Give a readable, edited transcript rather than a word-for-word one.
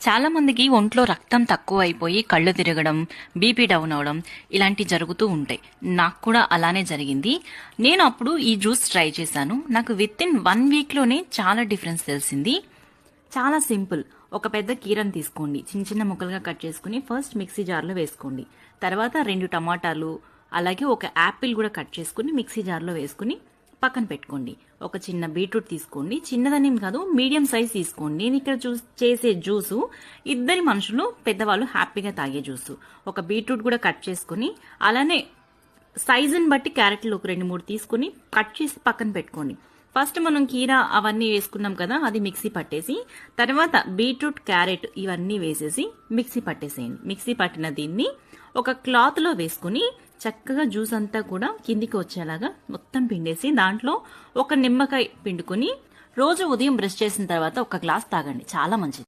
చాలా మందికి ఒంట్లో రక్తం తక్కువ అయిపోయి కళ్ళు తిరగడం, బీపీ డౌన్ అవడం ఇలాంటి జరుగుతూ ఉంటాయి. నాకు కూడా అలానే జరిగింది. నేను అప్పుడు ఈ జ్యూస్ ట్రై చేశాను. నాకు విత్ ఇన్ 1 వీక్లోనే చాలా డిఫరెన్స్ తెలిసింది. చాలా సింపుల్. ఒక పెద్ద కీరను తీసుకోండి, చిన్న చిన్న ముక్కలుగా కట్ చేసుకుని ఫస్ట్ మిక్సీ జార్లో వేసుకోండి. తర్వాత 2 టమాటాలు, అలాగే ఒక యాపిల్ కూడా కట్ చేసుకుని మిక్సీ జార్లో వేసుకుని పక్కన పెట్టుకోండి. ఒక చిన్న బీట్రూట్ తీసుకోండి, చిన్నదనేం కాదు, మీడియం సైజ్ తీసుకోండి. నేను ఇక్కడ చేసే జ్యూసు ఇద్దరి మనుషులు పెద్దవాళ్ళు హ్యాపీగా తాగే జ్యూసు. ఒక బీట్రూట్ కూడా కట్ చేసుకుని, అలానే సైజుని బట్టి క్యారెట్లు ఒక 2-3 తీసుకుని కట్ చేసి పక్కన పెట్టుకోండి. ఫస్ట్ మనం కీరా అవన్నీ వేసుకున్నాం కదా, అది మిక్సీ పట్టేసి తర్వాత బీట్రూట్, క్యారెట్ ఇవన్నీ వేసేసి మిక్సీ పట్టేసేయండి. మిక్సీ పట్టిన దీన్ని ఒక క్లాత్లో వేసుకుని చక్కగా జ్యూస్ అంతా కూడా కిందికి వచ్చేలాగా మొత్తం పిండేసి దాంట్లో ఒక నిమ్మకాయ పిండుకొని రోజు ఉదయం బ్రష్ చేసిన తర్వాత ఒక గ్లాస్ తాగండి. చాలా మంచిది.